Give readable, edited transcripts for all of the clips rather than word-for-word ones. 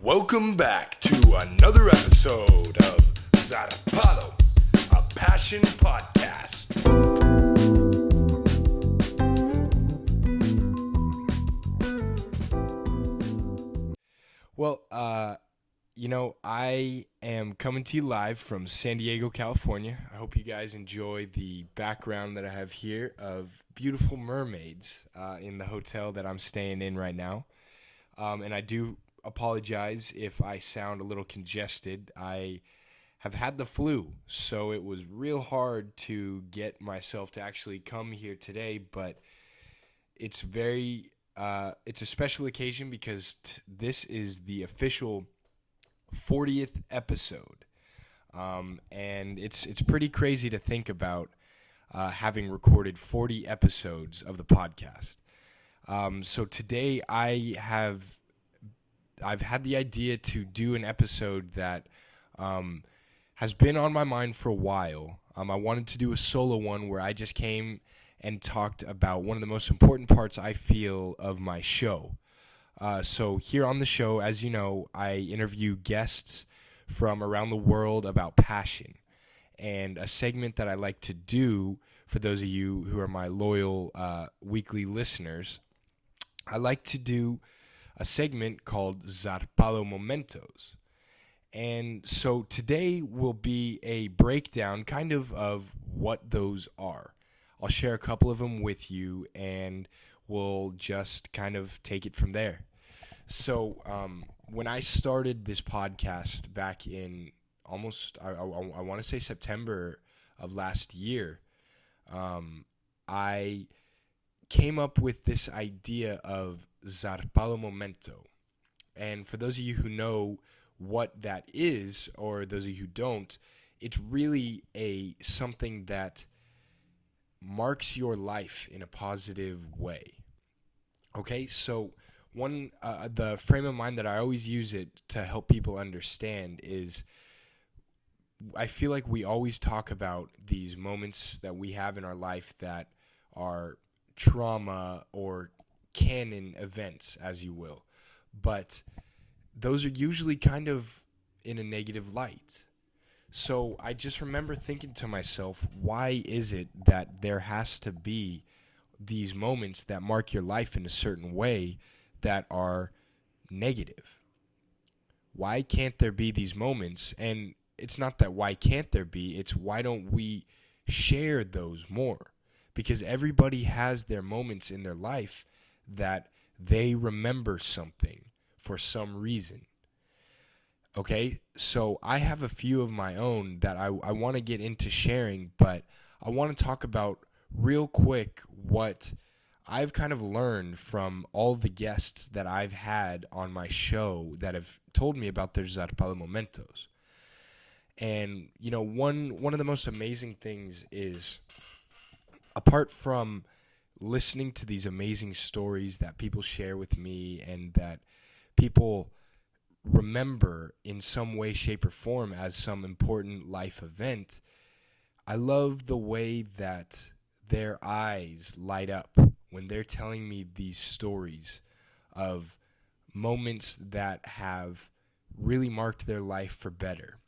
Welcome back to another episode of Zarpado, a passion podcast. Well, I am coming to you live from San Diego, California. I hope you guys enjoy the background that I have here of beautiful mermaids in the hotel that I'm staying in right now. And I do apologize if I sound a little congested. I have had the flu, so it was real hard to get myself to actually come here today, but it's it's a special occasion because this is the official 40th episode. And it's pretty crazy to think about having recorded 40 episodes of the podcast. So today I've had the idea to do an episode that has been on my mind for a while. I wanted to do a solo one where I just came and talked about one of the most important parts I feel of my show. So here on the show, as you know, I interview guests from around the world about passion. And a segment that I like to do, for those of you who are my loyal weekly listeners, I like to do a segment called Zarpado Momentos. And so today will be a breakdown kind of what those are. I'll share a couple of them with you, and we'll just kind of take it from there. So when I started this podcast back in almost, I want to say September of last year, I came up with this idea of Zarpado Momento. And for those of you who know what that is, or those of you who don't, it's really something that marks your life in a positive way. Okay, so the frame of mind that I always use it to help people understand is, I feel like we always talk about these moments that we have in our life that are trauma or canon events, as you will, but those are usually kind of in a negative light. So I just remember thinking to myself, why is it that there has to be these moments that mark your life in a certain way that are negative? Why can't there be these moments? And it's not that why can't there be, it's why don't we share those more? Because everybody has their moments in their life that they remember something for some reason. Okay, so I have a few of my own that I want to get into sharing, but I want to talk about real quick what I've kind of learned from all the guests that I've had on my show that have told me about their Zarpado Momentos. And, one of the most amazing things is, apart from listening to these amazing stories that people share with me and that people remember in some way, shape, or form as some important life event, I love the way that their eyes light up when they're telling me these stories of moments that have really marked their life for better.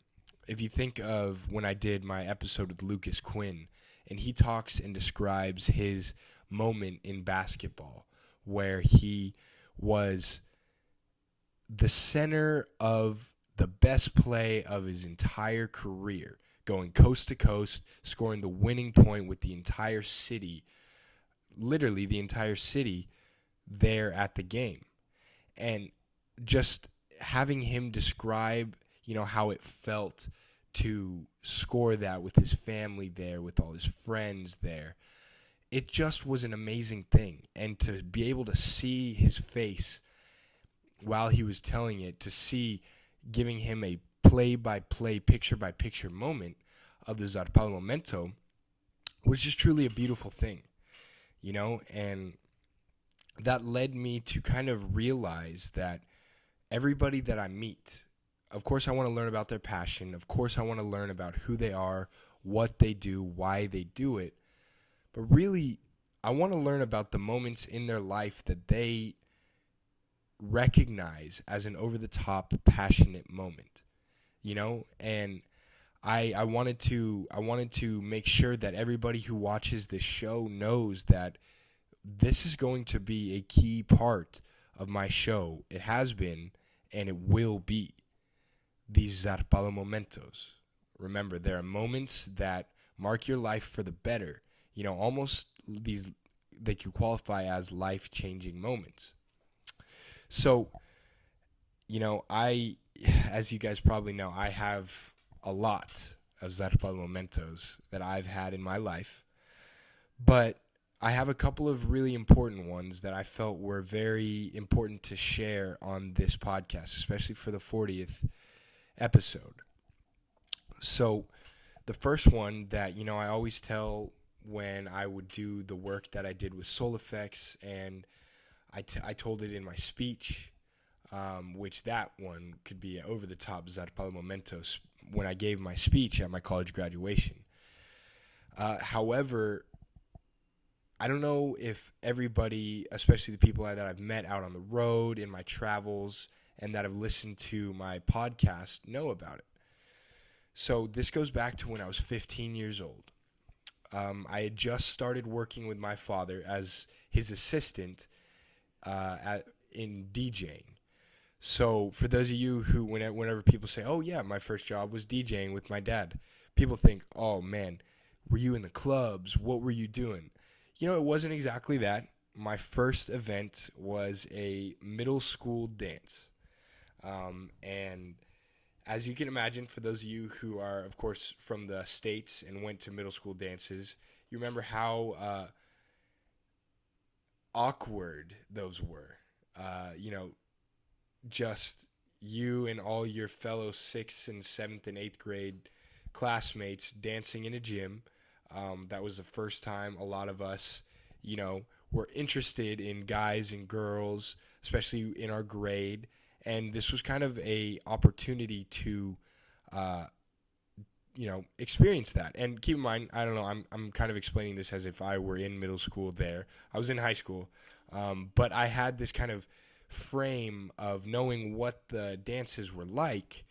If you think of when I did my episode with Lucas Quinn, and he talks and describes his moment in basketball where he was the center of the best play of his entire career, going coast to coast, scoring the winning point with the entire city, literally the entire city there at the game. And just having him describe, how it felt to score that with his family there, with all his friends there, it just was an amazing thing. And to be able to see his face while he was telling it, to see giving him a play-by-play, picture-by-picture moment of the Zarpado Momento was just truly a beautiful thing, and that led me to kind of realize that everybody that I meet, of course I want to learn about their passion, of course I want to learn about who they are, what they do, why they do it, but really I want to learn about the moments in their life that they recognize as an over-the-top passionate moment, and I wanted to make sure that everybody who watches this show knows that this is going to be a key part of my show. It has been, and it will be, these Zarpado Momentos. Remember, there are moments that mark your life for the better. Almost these that you qualify as life-changing moments. So, as you guys probably know, I have a lot of Zarpado Momentos that I've had in my life. But I have a couple of really important ones that I felt were very important to share on this podcast, especially for the 40th episode. So, the first one that, I always tell when I would do the work that I did with soul effects, and I told it in my speech, which that one could be over the top Zarpado Momentos when I gave my speech at my college graduation. However, I don't know if everybody, especially the people that I've met out on the road in my travels and that have listened to my podcast, know about it. So this goes back to when I was 15 years old. I had just started working with my father as his assistant in DJing. So for those of you who, whenever people say, oh yeah, my first job was DJing with my dad, people think, oh man, were you in the clubs? What were you doing? It wasn't exactly that. My first event was a middle school dance. And as you can imagine, for those of you who are, of course, from the States and went to middle school dances, you remember how awkward those were. Just you and all your fellow 6th and 7th and 8th grade classmates dancing in a gym. That was the first time a lot of us, were interested in guys and girls, especially in our grade. And this was kind of a opportunity to, experience that. And keep in mind, I don't know, I'm kind of explaining this as if I were in middle school there. I was in high school, but I had this kind of frame of knowing what the dances were like,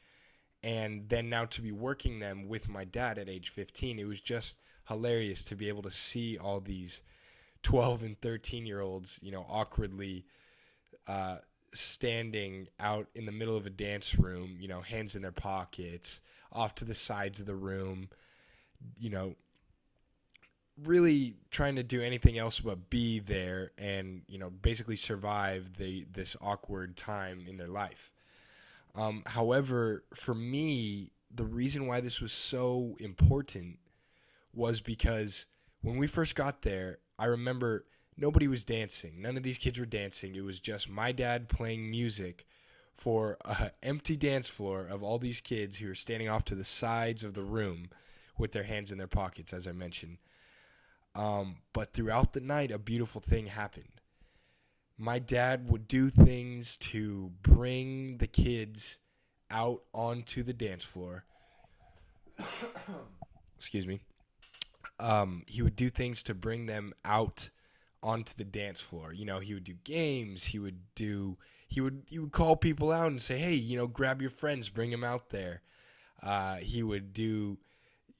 and then now to be working them with my dad at age 15, it was just hilarious to be able to see all these 12 and 13-year-olds, awkwardly standing out in the middle of a dance room, hands in their pockets, off to the sides of the room, really trying to do anything else but be there and, basically survive this awkward time in their life. However, for me, the reason why this was so important was because when we first got there, I remember nobody was dancing. None of these kids were dancing. It was just my dad playing music for an empty dance floor of all these kids who were standing off to the sides of the room with their hands in their pockets, as I mentioned. But throughout the night, a beautiful thing happened. My dad would do things to bring the kids out onto the dance floor. Excuse me. He would do things to bring them out onto the dance floor. He would do games. He would call people out and say, hey, grab your friends, bring them out there. He would do,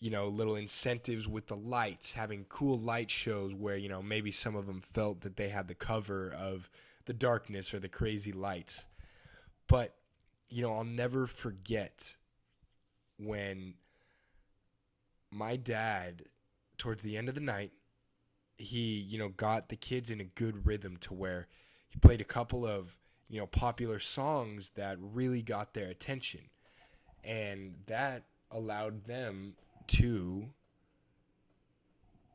little incentives with the lights, having cool light shows where, maybe some of them felt that they had the cover of the darkness or the crazy lights. But, I'll never forget when my dad, towards the end of the night, he, got the kids in a good rhythm to where he played a couple of, popular songs that really got their attention. And that allowed them to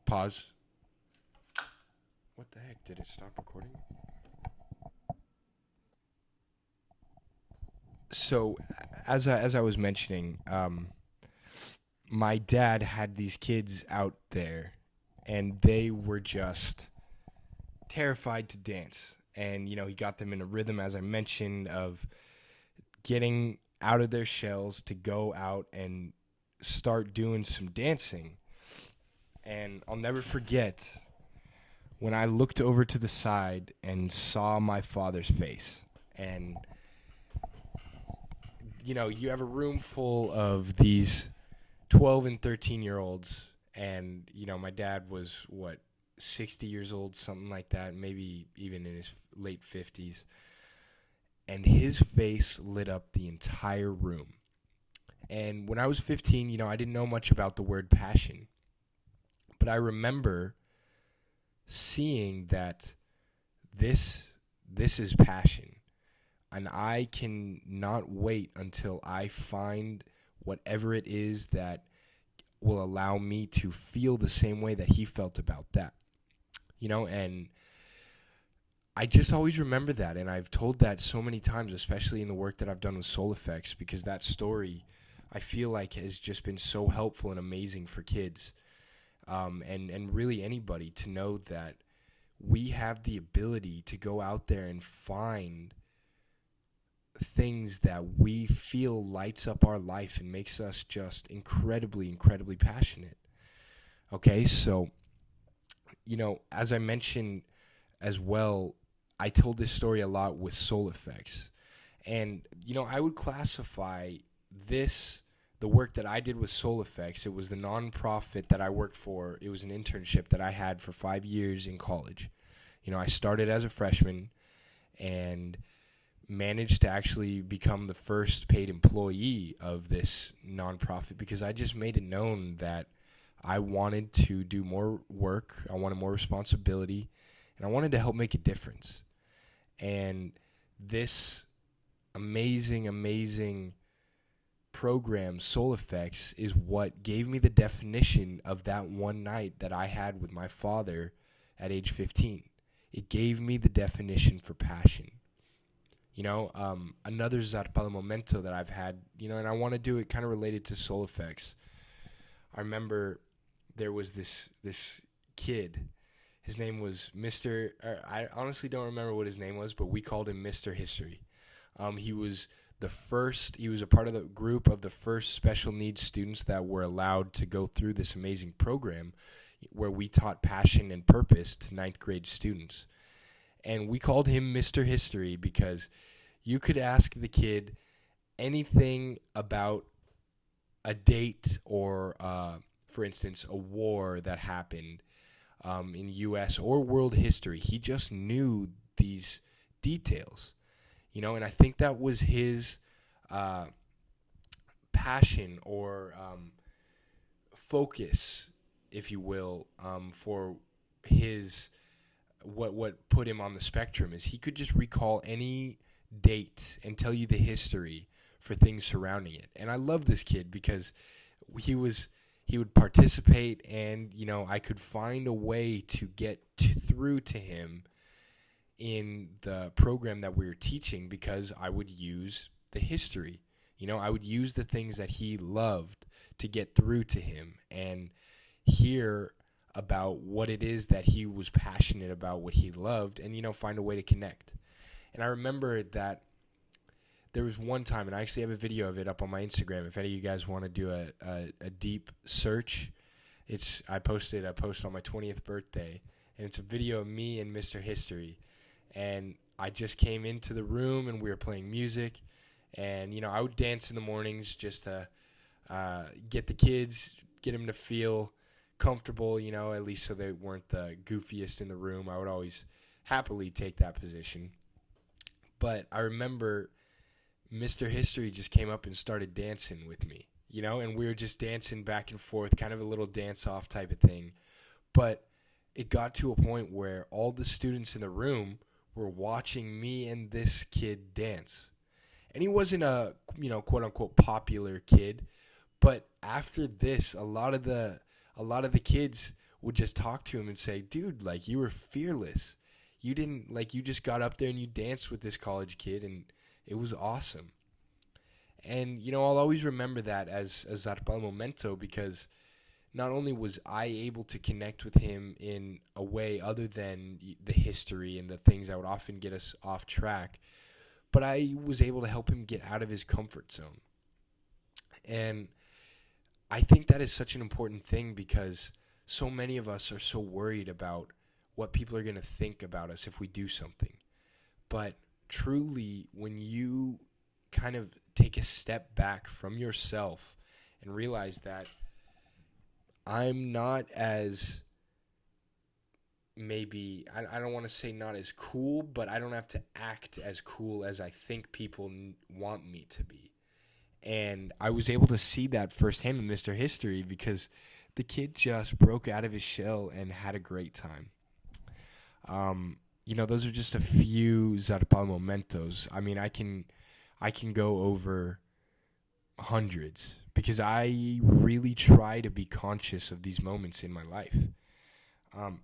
pause. What the heck? Did it stop recording? So, as I was mentioning, my dad had these kids out there, and they were just terrified to dance. And, he got them in a rhythm, as I mentioned, of getting out of their shells to go out and start doing some dancing. And I'll never forget when I looked over to the side and saw my father's face. And you have a room full of these 12 and 13-year-olds, and my dad was what, 60 years old, something like that, maybe even in his late 50s, and his face lit up the entire room. And when I was 15, I didn't know much about the word passion, but I remember seeing that this is passion, and I can not wait until I find whatever it is that will allow me to feel the same way that he felt about that. And I just always remember that, and I've told that so many times, especially in the work that I've done with Soul Effects, because that story, I feel like, has just been so helpful and amazing for kids, and really anybody, to know that we have the ability to go out there and find things that we feel lights up our life and makes us just incredibly, incredibly passionate. Okay, so, as I mentioned as well, I told this story a lot with Soul Effects. And, I would classify the work that I did with Soul Effects. It was the nonprofit that I worked for. It was an internship that I had for 5 years in college. I started as a freshman and managed to actually become the first paid employee of this nonprofit, because I just made it known that I wanted to do more work, I wanted more responsibility, and I wanted to help make a difference. And this amazing, amazing program, Soul Effects, is what gave me the definition of that one night that I had with my father at age 15. It gave me the definition for passion. Another Zarpado momento that I've had, and I want to do it kind of related to Soul Effects. I remember there was this kid. His name was Mr. I honestly don't remember what his name was, but we called him Mr. History. He was a part of the group of the first special needs students that were allowed to go through this amazing program where we taught passion and purpose to ninth grade students. And we called him Mr. History because you could ask the kid anything about a date or, for instance, a war that happened in U.S. or world history. He just knew these details, and I think that was his passion or focus, if you will, for his what put him on the spectrum, is he could just recall any date and tell you the history for things surrounding it. And I love this kid because he would participate, and I could find a way to get through to him in the program that we were teaching, because I would use the history. I would use the things that he loved to get through to him and hear about what it is that he was passionate about, what he loved, and find a way to connect. And I remember that there was one time, and I actually have a video of it up on my Instagram. If any of you guys want to do a deep search, I posted a post on my 20th birthday, and it's a video of me and Mr. History. And I just came into the room, and we were playing music, and I would dance in the mornings just to get the kids, get them to feel comfortable, at least so they weren't the goofiest in the room. I would always happily take that position. But I remember Mr. History just came up and started dancing with me, and we were just dancing back and forth, kind of a little dance-off type of thing. But it got to a point where all the students in the room were watching me and this kid dance. And he wasn't a, quote-unquote popular kid, but after this, a lot of the kids would just talk to him and say, dude, like, you were fearless. You didn't, you just got up there and you danced with this college kid, and it was awesome. And, I'll always remember that as a Zarpado momento, because not only was I able to connect with him in a way other than the history and the things that would often get us off track, but I was able to help him get out of his comfort zone. And I think that is such an important thing, because so many of us are so worried about what people are going to think about us if we do something. But truly, when you kind of take a step back from yourself and realize that I'm not as, maybe, I don't want to say not as cool, but I don't have to act as cool as I think people want me to be. And I was able to see that firsthand in Mr. History because the kid just broke out of his shell and had a great time. Those are just a few Zarpado Momentos. I mean, I can go over hundreds because I really try to be conscious of these moments in my life. Um,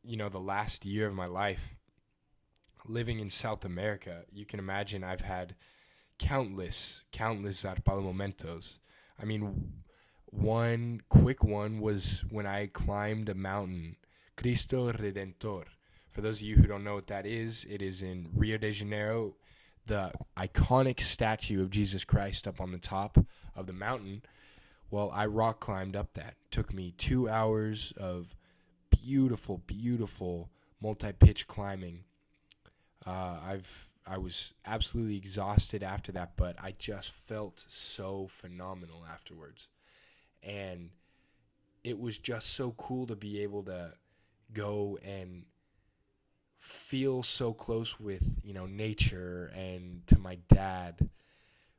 the last year of my life living in South America, you can imagine I've had countless Zarpado Momentos. I mean, one quick one was when I climbed a mountain, Cristo Redentor. For those of you who don't know what that is, it is in Rio de Janeiro, the iconic statue of Jesus Christ up on the top of the mountain. Well, I rock climbed up that. It took me 2 hours of beautiful multi-pitch climbing. I was absolutely exhausted after that, but I just felt so phenomenal afterwards. And it was just so cool to be able to go and feel so close with, nature and to my dad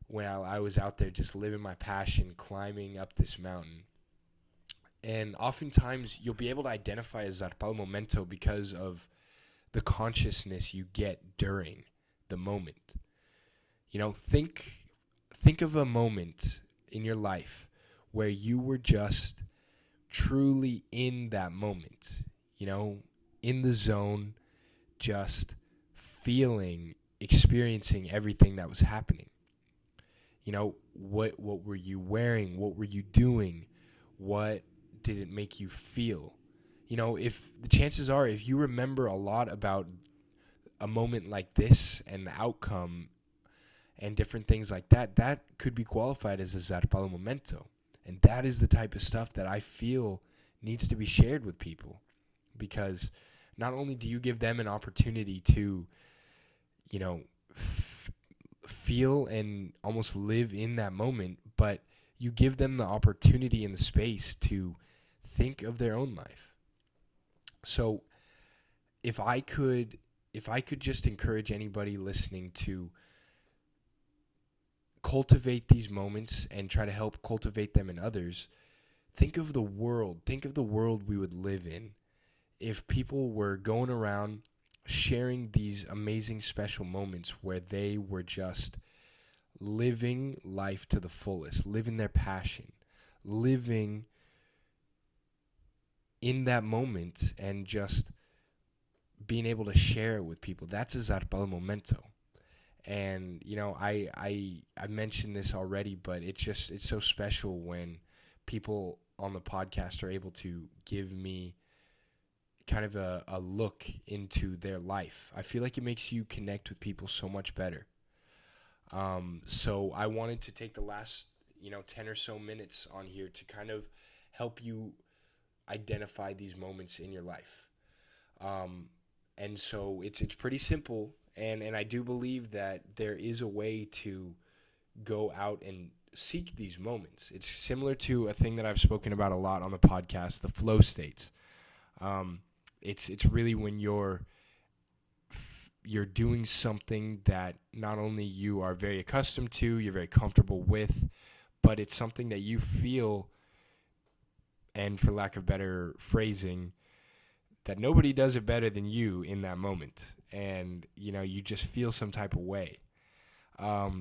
when I was out there just living my passion, climbing up this mountain. And oftentimes you'll be able to identify a Zarpado Momento because of the consciousness you get during the moment. Think of a moment in your life where you were just truly in that moment, in the zone, just feeling, experiencing everything that was happening. What were you wearing? What were you doing? What did it make you feel? If the chances are, if you remember a lot about a moment like this and the outcome and different things like that, that could be qualified as a Zarpado Momento. And that is the type of stuff that I feel needs to be shared with people, because not only do you give them an opportunity to, feel and almost live in that moment, but you give them the opportunity and the space to think of their own life. So if I could just encourage anybody listening to cultivate these moments and try to help cultivate them in others, think of the world we would live in if people were going around sharing these amazing special moments where they were just living life to the fullest, living their passion, living in that moment and just being able to share it with people. That's a Zarpado Momento. And, I mentioned this already, but it's so special when people on the podcast are able to give me kind of a look into their life. I feel like it makes you connect with people so much better. So I wanted to take the last, 10 or so minutes on here to kind of help you identify these moments in your life. And so it's pretty simple, and I do believe that there is a way to go out and seek these moments. It's similar to a thing that I've spoken about a lot on the podcast, the flow states. It's really when you're doing something that not only you are very accustomed to, you're very comfortable with, but it's something that you feel, and for lack of better phrasing, that nobody does it better than you in that moment. And, you just feel some type of way.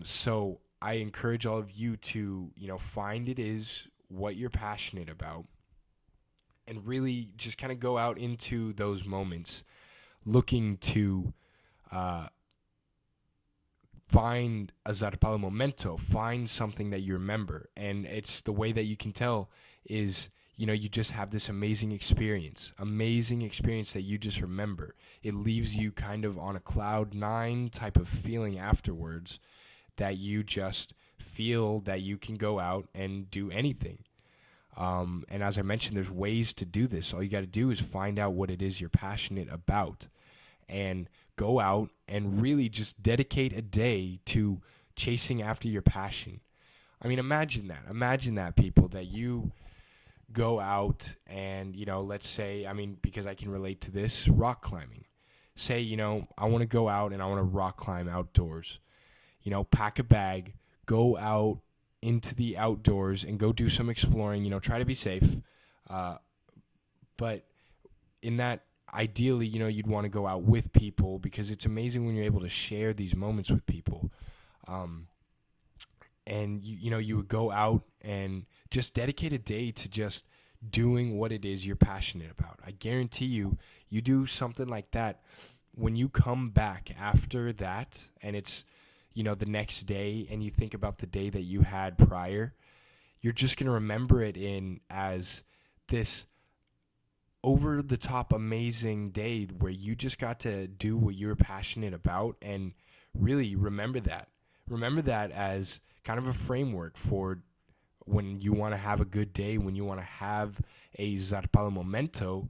So I encourage all of you to, find it is what you're passionate about and really just kind of go out into those moments looking to find a Zarpado Momento, find something that you remember. And it's the way that you can tell is, you just have this amazing experience that you just remember. It leaves you kind of on a cloud nine type of feeling afterwards, that you just feel that you can go out and do anything. And as I mentioned, there's ways to do this. All you got to do is find out what it is you're passionate about and go out and really just dedicate a day to chasing after your passion. I mean, imagine that. Imagine that, people, that you go out and, let's say, I mean, because I can relate to this, rock climbing. Say, I want to go out and I want to rock climb outdoors. Pack a bag, go out into the outdoors and go do some exploring, try to be safe. But in that, ideally, you'd want to go out with people, because it's amazing when you're able to share these moments with people. And you would go out and just dedicate a day to just doing what it is you're passionate about. I guarantee you do something like that. When you come back after that, and it's, the next day, and you think about the day that you had prior, you're just going to remember it as this over the top amazing day where you just got to do what you were passionate about. And really remember that as kind of a framework for when you want to have a good day, when you want to have a Zarpado momento.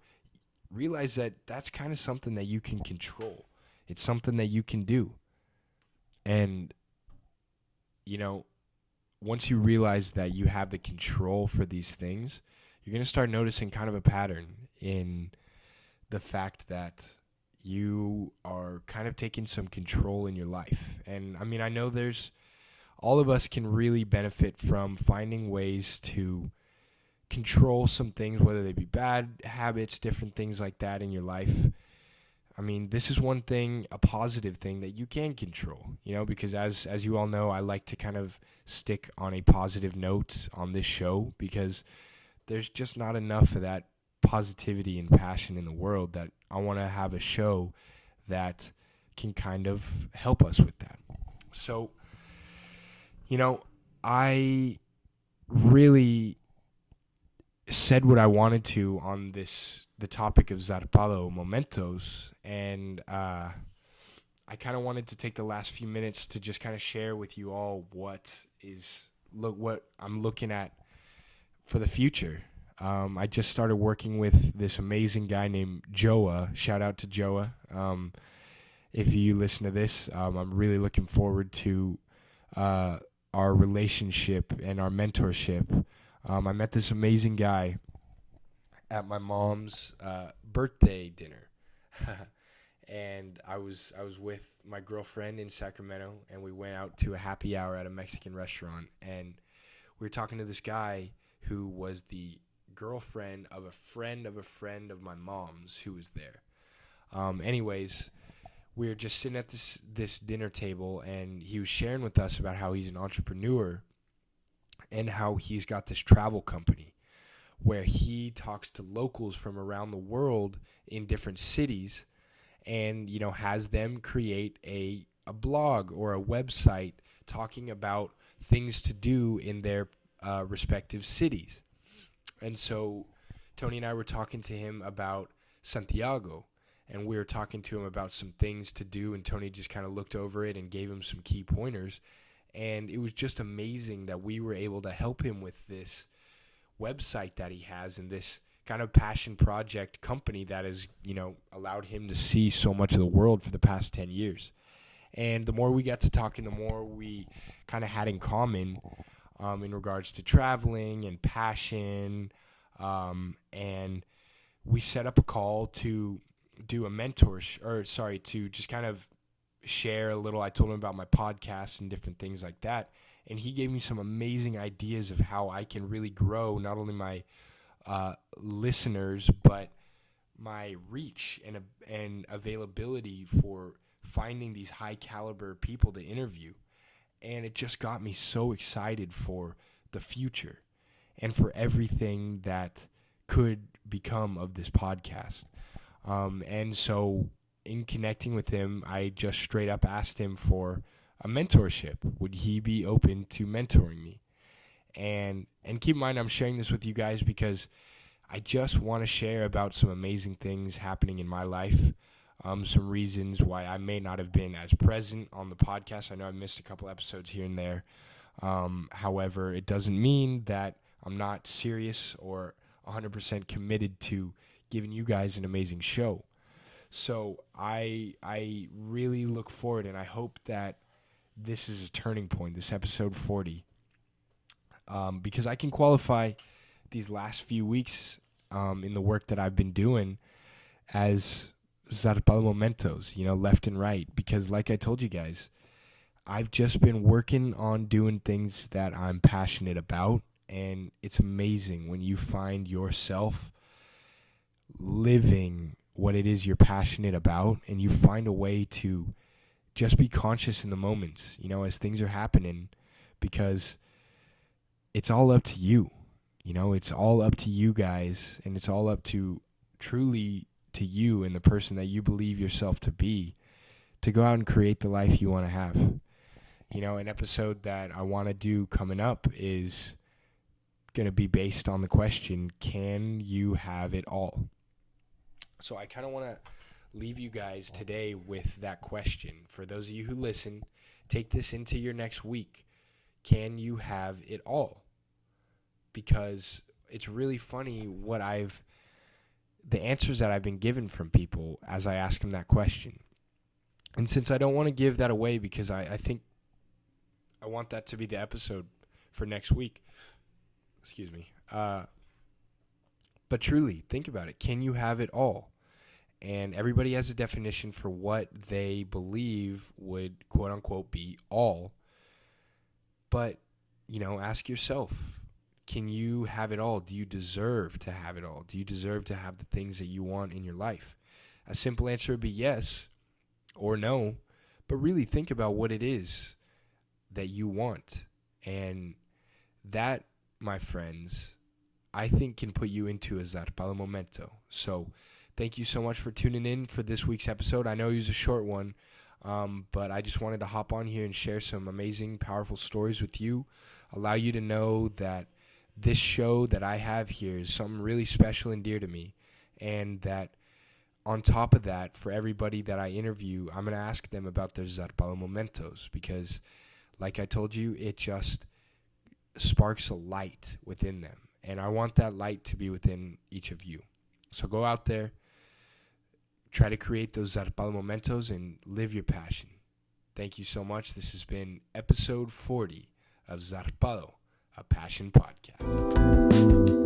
Realize that that's kind of something that you can control. It's something that you can do. And, once you realize that you have the control for these things, you're going to start noticing kind of a pattern in the fact that you are kind of taking some control in your life. And, I mean, I know all of us can really benefit from finding ways to control some things, whether they be bad habits, different things like that in your life. I mean, this is one thing, a positive thing that you can control, because as you all know, I like to kind of stick on a positive note on this show, because there's just not enough of that positivity and passion in the world, that I want to have a show that can kind of help us with that. So, I really said what I wanted to on the topic of Zarpado Momentos, and I kind of wanted to take the last few minutes to just kind of share with you all what I'm looking at for the future. I just started working with this amazing guy named Joa. Shout out to Joa. If you listen to this, I'm really looking forward to our relationship and our mentorship. I met this amazing guy at my mom's birthday dinner. And I was with my girlfriend in Sacramento, and we went out to a happy hour at a Mexican restaurant, and we were talking to this guy who was the girlfriend of a friend of my mom's who was there. Anyways, we were just sitting at this dinner table, and he was sharing with us about how he's an entrepreneur and how he's got this travel company where he talks to locals from around the world in different cities, and has them create a blog or a website talking about things to do in their respective cities. And so Tony and I were talking to him about Santiago, and we were talking to him about some things to do, and Tony just kind of looked over it and gave him some key pointers. And it was just amazing that we were able to help him with this website that he has, and this kind of passion project company that has, allowed him to see so much of the world for the past 10 years. And the more we got to talking, the more we kind of had in common in regards to traveling and passion. And we set up a call to do a to just kind of share a little. I told him about my podcast and different things like that, and he gave me some amazing ideas of how I can really grow not only my listeners, but my reach and availability for finding these high caliber people to interview. And it just got me so excited for the future and for everything that could become of this podcast. And so in connecting with him, I just straight up asked him for a mentorship. Would he be open to mentoring me? And keep in mind, I'm sharing this with you guys because I just want to share about some amazing things happening in my life. Some reasons why I may not have been as present on the podcast. I know I missed a couple episodes here and there. However, it doesn't mean that I'm not serious or 100% committed to giving you guys an amazing show. So I really look forward, and I hope that this is a turning point, this episode 40, because I can qualify these last few weeks in the work that I've been doing as Zarpado Momentos, left and right. Because like I told you guys, I've just been working on doing things that I'm passionate about, and it's amazing when you find yourself living what it is you're passionate about, and you find a way to just be conscious in the moments, as things are happening, because it's all up to you. It's all up to you guys, and it's all up to truly to you and the person that you believe yourself to be, to go out and create the life you want to have. An episode that I want to do coming up is going to be based on the question, can you have it all? So I kind of want to leave you guys today with that question. For those of you who listen, take this into your next week. Can you have it all? Because it's really funny the answers that I've been given from people as I ask them that question. And since I don't want to give that away, because I think I want that to be the episode for next week. Excuse me. But truly, think about it. Can you have it all? And everybody has a definition for what they believe would, quote unquote, be all. But, ask yourself, can you have it all? Do you deserve to have it all? Do you deserve to have the things that you want in your life? A simple answer would be yes or no. But really think about what it is that you want. And that, my friends, I think can put you into a Zarpado Momento. So thank you so much for tuning in for this week's episode. I know it was a short one, but I just wanted to hop on here and share some amazing, powerful stories with you, allow you to know that this show that I have here is something really special and dear to me, and that on top of that, for everybody that I interview, I'm going to ask them about their Zarpado Momentos, because like I told you, it just sparks a light within them. And I want that light to be within each of you. So go out there, try to create those Zarpado Momentos, and live your passion. Thank you so much. This has been episode 40 of Zarpado, a Passion Podcast.